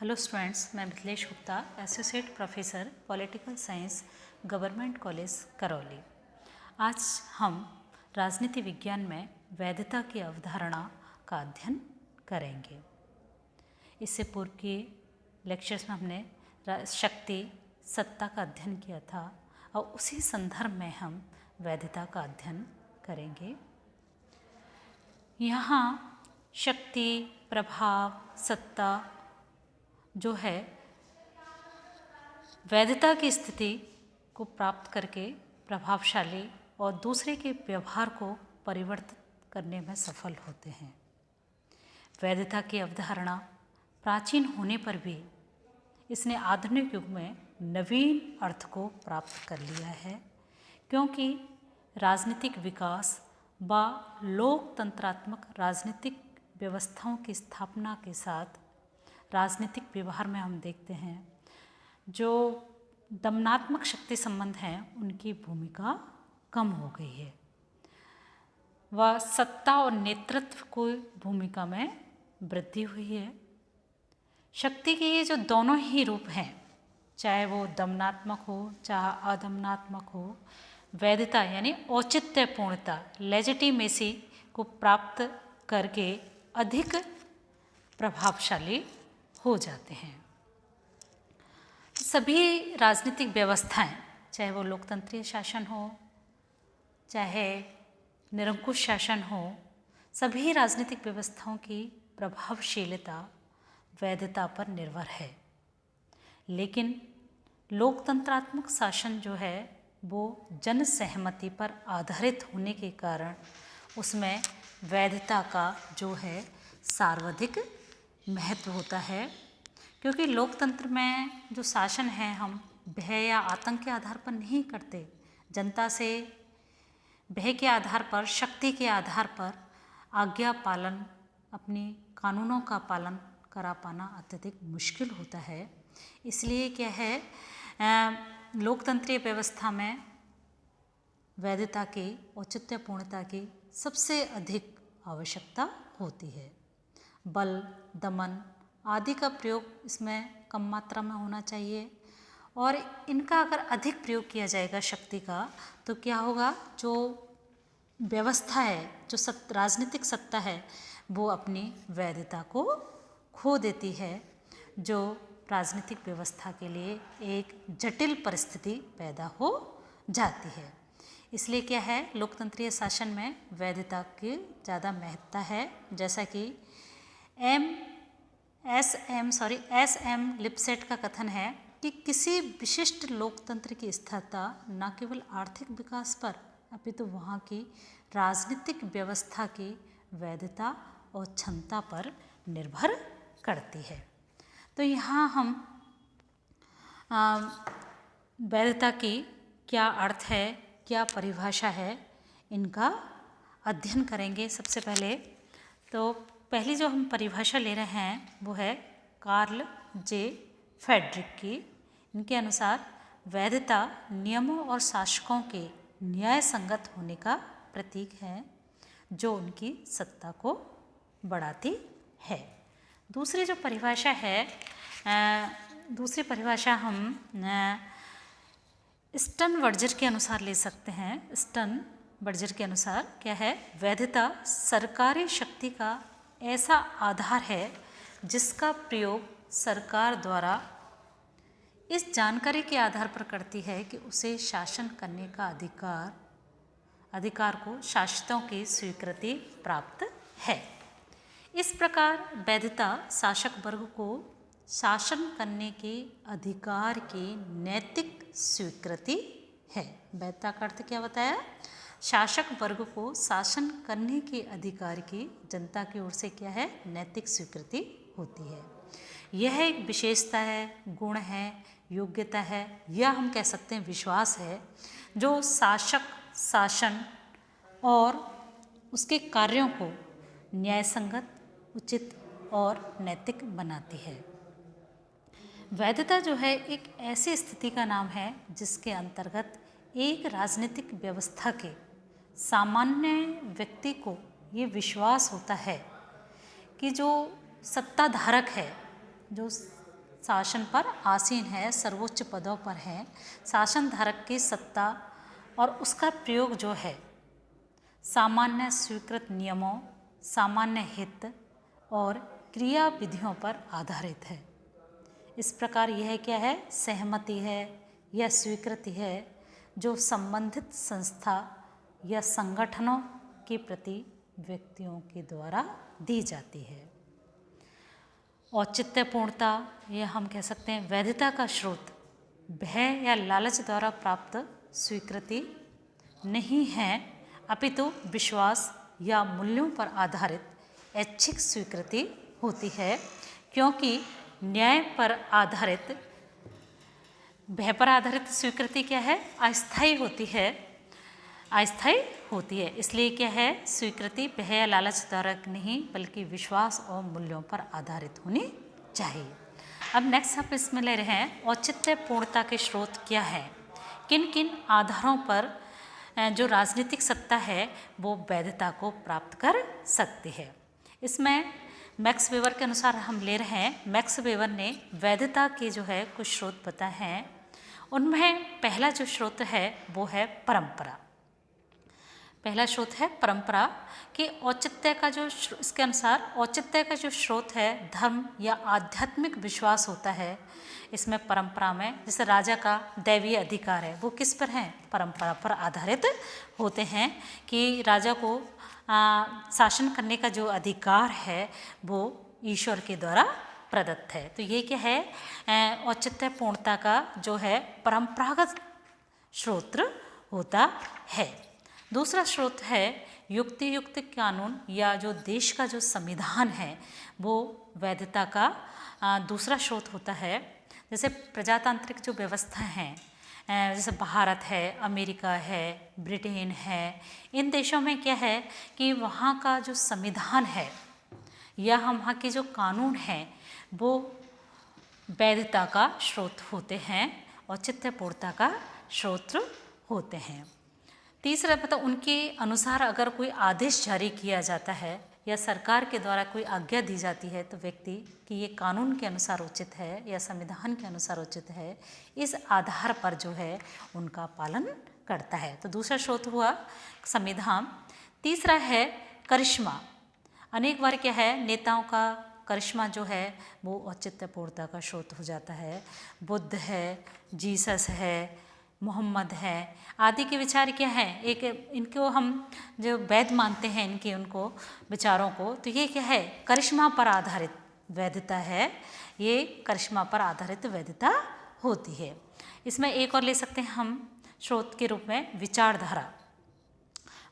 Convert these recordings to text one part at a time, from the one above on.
Hello students, मैं Mithilesh Gupta, associate professor political science, government college Karauli. आज हम राजनीति विज्ञान में वैधता की अवधारणा का अध्ययन करेंगे। इससे पूर्व के लेक्चर्स में हमने शक्ति सत्ता का अध्ययन किया था और उसी संदर्भ में हम वैधता का अध्ययन करेंगे। यहाँ शक्ति, प्रभाव, सत्ता जो है वैधता की स्थिति को प्राप्त करके प्रभावशाली और दूसरे के व्यवहार को परिवर्तित करने में सफल होते हैं। वैधता की अवधारणा प्राचीन होने पर भी इसने आधुनिक युग में नवीन अर्थ को प्राप्त कर लिया है, क्योंकि राजनीतिक विकास व लोकतंत्रात्मक राजनीतिक व्यवस्थाओं की स्थापना के साथ राजनीतिक व्यवहार में हम देखते हैं जो दमनात्मक शक्ति संबंध हैं उनकी भूमिका कम हो गई है व सत्ता और नेतृत्व को भूमिका में वृद्धि हुई है। शक्ति के ये जो दोनों ही रूप हैं, चाहे वो दमनात्मक हो चाहे अदमनात्मक हो, वैधता यानी औचित्यपूर्णता, लेजिटिमेसी को प्राप्त करके अधिक प्रभावशाली हो जाते हैं। सभी राजनीतिक व्यवस्थाएं, चाहे वो लोकतंत्रीय शासन हो चाहे निरंकुश शासन हो, सभी राजनीतिक व्यवस्थाओं की प्रभावशीलता वैधता पर निर्भर है। लेकिन लोकतंत्रात्मक शासन जो है वो जन सहमति पर आधारित होने के कारण उसमें वैधता का जो है सर्वाधिक महत्व होता है, क्योंकि लोकतंत्र में जो शासन है हम भय या आतंक के आधार पर नहीं करते। जनता से भय के आधार पर, शक्ति के आधार पर आज्ञा पालन, अपनी कानूनों का पालन करा पाना अत्यधिक मुश्किल होता है। इसलिए क्या है, लोकतंत्रीय व्यवस्था में वैधता की, औचित्यपूर्णता की सबसे अधिक आवश्यकता होती है। बल, दमन आदि का प्रयोग इसमें कम मात्रा में होना चाहिए, और इनका अगर अधिक प्रयोग किया जाएगा शक्ति का, तो क्या होगा, जो व्यवस्था है, जो राजनीतिक सत्ता है, वो अपनी वैधता को खो देती है, जो राजनीतिक व्यवस्था के लिए एक जटिल परिस्थिति पैदा हो जाती है। इसलिए क्या है, लोकतंत्रीय शासन में वैधता की ज़्यादा महत्ता है। जैसा कि एस.एम. लिपसेट का कथन है कि किसी विशिष्ट लोकतंत्र की स्थिरता न केवल आर्थिक विकास पर अपितु वहाँ की राजनीतिक व्यवस्था की वैधता और क्षमता पर निर्भर करती है। तो यहाँ हम वैधता की क्या अर्थ है, क्या परिभाषा है, इनका अध्ययन करेंगे। सबसे पहले तो पहली जो हम परिभाषा ले रहे हैं वो है कार्ल जे फ्रेडरिक की। इनके अनुसार वैधता नियमों और शासकों के न्याय संगत होने का प्रतीक है जो उनकी सत्ता को बढ़ाती है। दूसरी जो परिभाषा है, दूसरी परिभाषा हम स्टर्नबर्जर के अनुसार ले सकते हैं। स्टर्नबर्जर के अनुसार क्या है, वैधता सरकारी शक्ति का ऐसा आधार है जिसका प्रयोग सरकार द्वारा इस जानकारी के आधार पर करती है कि उसे शासन करने का अधिकार को शासितों की स्वीकृति प्राप्त है। इस प्रकार वैधता शासक वर्ग को शासन करने के अधिकार की नैतिक स्वीकृति है। वैधता का अर्थ क्या बताया, शासक वर्ग को शासन करने के अधिकार की जनता की ओर से क्या है, नैतिक स्वीकृति होती है। यह एक विशेषता है, गुण है, योग्यता है, या हम कह सकते हैं विश्वास है, जो शासक शासन और उसके कार्यों को न्यायसंगत, उचित और नैतिक बनाती है। वैधता जो है एक ऐसी स्थिति का नाम है जिसके अंतर्गत एक राजनीतिक व्यवस्था के सामान्य व्यक्ति को ये विश्वास होता है कि जो सत्ताधारक है, जो शासन पर आसीन है, सर्वोच्च पदों पर है। शासन धारक की सत्ता और उसका प्रयोग जो है सामान्य स्वीकृत नियमों, सामान्य हित और क्रिया विधियों पर आधारित है। इस प्रकार यह क्या है, सहमति है या स्वीकृति है जो संबंधित संस्था या संगठनों के प्रति व्यक्तियों के द्वारा दी जाती है। औचित्यपूर्णता, यह हम कह सकते हैं वैधता का स्रोत भय या लालच द्वारा प्राप्त स्वीकृति नहीं है, अपितु विश्वास या मूल्यों पर आधारित ऐच्छिक स्वीकृति होती है, क्योंकि न्याय पर आधारित, भय पर आधारित स्वीकृति क्या है, अस्थायी होती है। इसलिए क्या है, स्वीकृति भय या लालच द्वारा नहीं बल्कि विश्वास और मूल्यों पर आधारित होनी चाहिए। अब नेक्स्ट आप इसमें ले रहे हैं औचित्यपूर्णता के स्रोत क्या है, किन किन आधारों पर जो राजनीतिक सत्ता है वो वैधता को प्राप्त कर सकती है। इसमें मैक्स वेबर के अनुसार हम ले रहे हैं, मैक्स वेबर ने वैधता के जो है कुछ स्रोत बताए हैं। उनमें पहला जो स्रोत है वो है परंपरा। पहला स्रोत है परंपरा कि औचित्य का जो, इसके अनुसार औचित्य का जो स्रोत है धर्म या आध्यात्मिक विश्वास होता है। इसमें परंपरा में जैसे राजा का दैवीय अधिकार है वो किस पर है, परंपरा पर आधारित होते हैं कि राजा को शासन करने का जो अधिकार है वो ईश्वर के द्वारा प्रदत्त है। तो ये क्या है, औचित्यपूर्णता का जो है परंपरागत स्रोत होता है। दूसरा स्रोत है युक्ति युक्त कानून या जो देश का जो संविधान है वो वैधता का दूसरा स्रोत होता है। जैसे प्रजातांत्रिक जो व्यवस्था हैं, जैसे भारत है, अमेरिका है, ब्रिटेन है, इन देशों में क्या है कि वहाँ का जो संविधान है या वहाँ के जो कानून हैं वो वैधता का स्रोत होते हैं, औचित्यपूर्णता का स्रोत होते हैं। तीसरा मतलब उनके अनुसार अगर कोई आदेश जारी किया जाता है या सरकार के द्वारा कोई आज्ञा दी जाती है तो व्यक्ति कि ये कानून के अनुसार उचित है या संविधान के अनुसार उचित है, इस आधार पर जो है उनका पालन करता है। तो दूसरा स्रोत हुआ संविधान। तीसरा है करिश्मा। अनेक बार क्या है, नेताओं का करिश्मा जो है वो औचित्यपूर्णता का स्रोत हो जाता है। बुद्ध है, जीसस है, मोहम्मद है आदि के विचार क्या हैं, एक इनको हम जो वैध मानते हैं इनके उनको विचारों को, तो ये क्या है, करिश्मा पर आधारित वैधता है। ये करिश्मा पर आधारित वैधता होती है। इसमें एक और ले सकते हैं हम स्रोत के रूप में विचारधारा।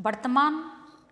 वर्तमान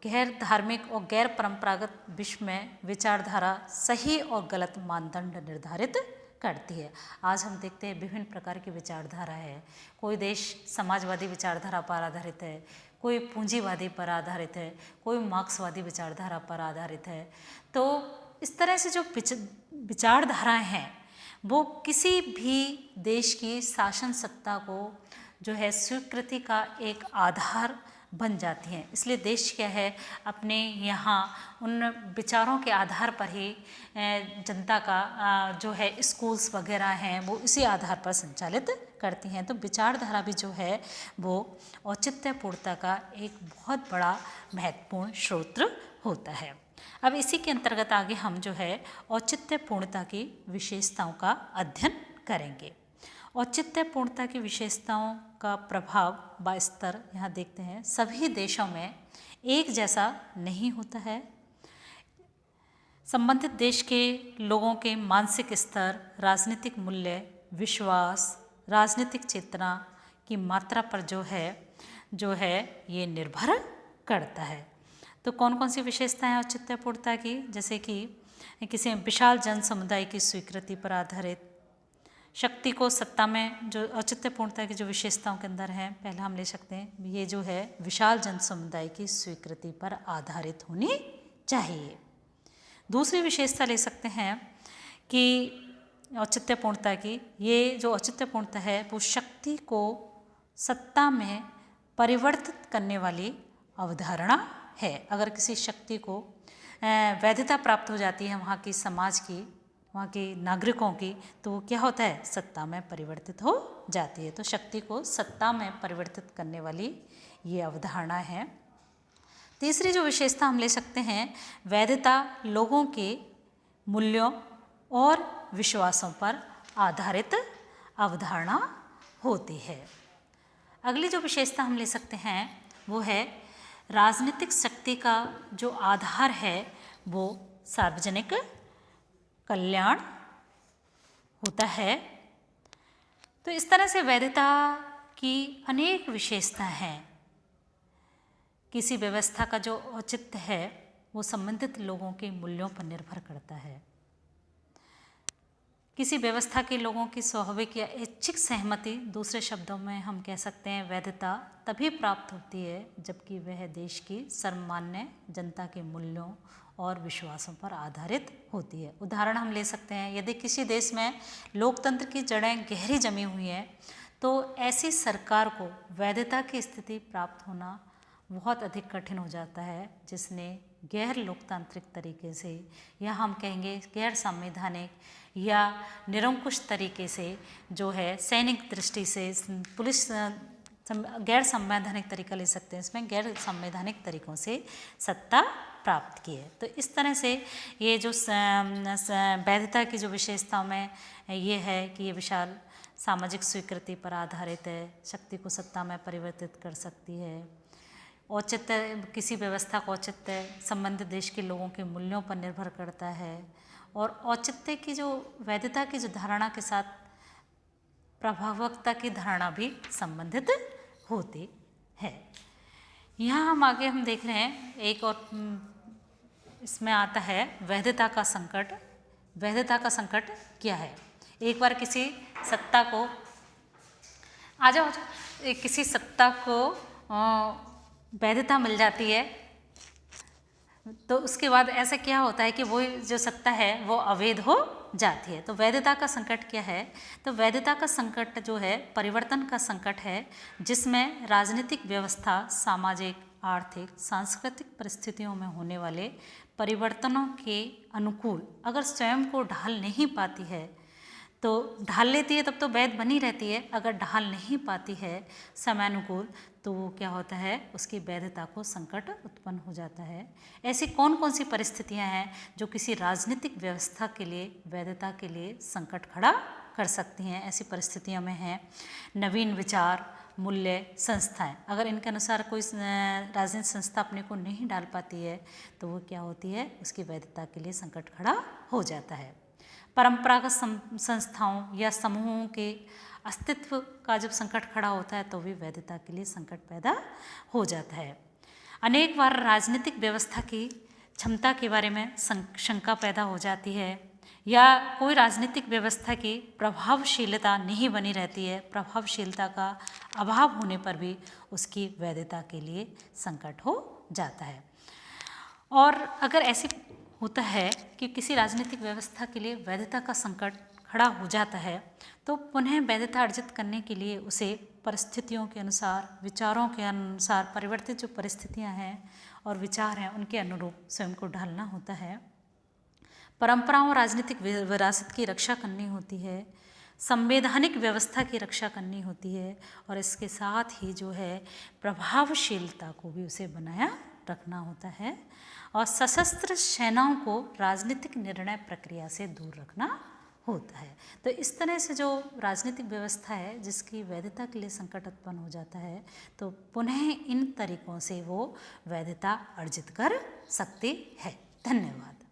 गैर धार्मिक और गैर परंपरागत विश्व में विचारधारा सही और गलत मानदंड निर्धारित करती है। आज हम देखते हैं विभिन्न प्रकार की विचारधारा है। कोई देश समाजवादी विचारधारा पर आधारित है, कोई पूंजीवादी पर आधारित है, कोई मार्क्सवादी विचारधारा पर आधारित है। तो इस तरह से जो विचारधाराएं हैं वो किसी भी देश की शासन सत्ता को जो है स्वीकृति का एक आधार बन जाती हैं। इसलिए देश क्या है अपने यहाँ उन विचारों के आधार पर ही जनता का जो है स्कूल्स वगैरह हैं वो इसी आधार पर संचालित करती हैं। तो विचारधारा भी जो है वो औचित्यपूर्णता का एक बहुत बड़ा महत्वपूर्ण स्रोत होता है। अब इसी के अंतर्गत आगे हम जो है औचित्यपूर्णता की विशेषताओं का अध्ययन करेंगे। औचित्यपूर्णता की विशेषताओं का प्रभाव व स्तर यहाँ देखते हैं। सभी देशों में एक जैसा नहीं होता है। संबंधित देश के लोगों के मानसिक स्तर, राजनीतिक मूल्य, विश्वास, राजनीतिक चेतना की मात्रा पर जो है ये निर्भर करता है। तो कौन कौन सी विशेषताएं हैं औचित्यपूर्णता की, जैसे कि किसी विशाल जन समुदाय की स्वीकृति पर आधारित, शक्ति को सत्ता में जो औचित्यपूर्णता की जो विशेषताओं के अंदर हैं, पहला हम ले सकते हैं ये जो है विशाल जन समुदाय की स्वीकृति पर आधारित होनी चाहिए। दूसरी विशेषता ले सकते हैं कि औचित्यपूर्णता की, ये जो औचित्यपूर्णता है वो शक्ति को सत्ता में परिवर्तित करने वाली अवधारणा है। अगर किसी शक्ति को वैधता प्राप्त हो जाती है वहाँ की समाज की, वहाँ के नागरिकों की, तो वो क्या होता है, सत्ता में परिवर्तित हो जाती है। तो शक्ति को सत्ता में परिवर्तित करने वाली ये अवधारणा है। तीसरी जो विशेषता हम ले सकते हैं, वैधता लोगों के मूल्यों और विश्वासों पर आधारित अवधारणा होती है। अगली जो विशेषता हम ले सकते हैं वो है राजनीतिक शक्ति का जो आधार है वो सार्वजनिक कल्याण होता है। तो इस तरह से वैधता की अनेक विशेषता हैं। किसी व्यवस्था का जो औचित्य है वो संबंधित लोगों के मूल्यों पर निर्भर करता है। किसी व्यवस्था के लोगों की स्वाभाविक या ऐच्छिक सहमति, दूसरे शब्दों में हम कह सकते हैं वैधता तभी प्राप्त होती है जबकि वह देश की सर्वमान्य जनता के मूल्यों और विश्वासों पर आधारित होती है। उदाहरण हम ले सकते हैं, यदि किसी देश में लोकतंत्र की जड़ें गहरी जमी हुई हैं तो ऐसी सरकार को वैधता की स्थिति प्राप्त होना बहुत अधिक कठिन हो जाता है जिसने गैर लोकतांत्रिक तरीके से, या हम कहेंगे गैर संवैधानिक या निरंकुश तरीके से, जो है सैनिक दृष्टि से, पुलिस गैर संवैधानिक तरीका ले सकते हैं, इसमें गैर संवैधानिक तरीकों से सत्ता प्राप्त की है। तो इस तरह से ये जो वैधता की जो विशेषताओं में ये है कि ये विशाल सामाजिक स्वीकृति पर आधारित है, शक्ति को सत्ता में परिवर्तित कर सकती है, औचित्य, किसी व्यवस्था का औचित्य संबंधित देश के लोगों के मूल्यों पर निर्भर करता है, और औचित्य की जो वैधता की जो धारणा के साथ प्रभावकता की धारणा भी संबंधित होती है। यहाँ हम देख रहे हैं एक और इसमें आता है वैधता का संकट। वैधता का संकट क्या है? एक बार किसी सत्ता को किसी सत्ता को वैधता मिल जाती है तो उसके बाद ऐसा क्या होता है कि वो जो सत्ता है वो अवैध हो जाती है। तो वैधता का संकट क्या है? तो वैधता का संकट जो है परिवर्तन का संकट है, जिसमें राजनीतिक व्यवस्था सामाजिक, आर्थिक, सांस्कृतिक परिस्थितियों में होने वाले परिवर्तनों के अनुकूल अगर स्वयं को ढाल नहीं पाती है, तो ढाल लेती है तब तो वैध बनी रहती है, अगर ढाल नहीं पाती है समयानुकूल तो वो क्या होता है, उसकी वैधता को संकट उत्पन्न हो जाता है। ऐसी कौन कौन सी परिस्थितियां हैं जो किसी राजनीतिक व्यवस्था के लिए, वैधता के लिए संकट खड़ा कर सकती हैं? ऐसी परिस्थितियों में है नवीन विचार, मूल्य, संस्थाएं। अगर इनके अनुसार कोई राजनीतिक संस्था अपने को नहीं डाल पाती है तो वो क्या होती है, उसकी वैधता के लिए संकट खड़ा हो जाता है। परंपरागत संस्थाओं या समूहों के अस्तित्व का जब संकट खड़ा होता है तो भी वैधता के लिए संकट पैदा हो जाता है। अनेक बार राजनीतिक व्यवस्था की क्षमता के बारे में शंका पैदा हो जाती है, या कोई राजनीतिक व्यवस्था की प्रभावशीलता नहीं बनी रहती है, प्रभावशीलता का अभाव होने पर भी उसकी वैधता के लिए संकट हो जाता है। और अगर ऐसी होता है कि किसी राजनीतिक व्यवस्था के लिए वैधता का संकट खड़ा हो जाता है तो पुनः वैधता अर्जित करने के लिए उसे परिस्थितियों के अनुसार, विचारों के अनुसार, परिवर्तित जो परिस्थितियां हैं और विचार हैं उनके अनुरूप स्वयं को ढालना होता है। परंपराओं और राजनीतिक विरासत की रक्षा करनी होती है, संवैधानिक व्यवस्था की रक्षा करनी होती है, और इसके साथ ही जो है प्रभावशीलता को भी उसे बनाया रखना होता है, और सशस्त्र सेनाओं को राजनीतिक निर्णय प्रक्रिया से दूर रखना होता है। तो इस तरह से जो राजनीतिक व्यवस्था है जिसकी वैधता के लिए संकट उत्पन्न हो जाता है तो पुनः इन तरीकों से वो वैधता अर्जित कर सकती है। धन्यवाद।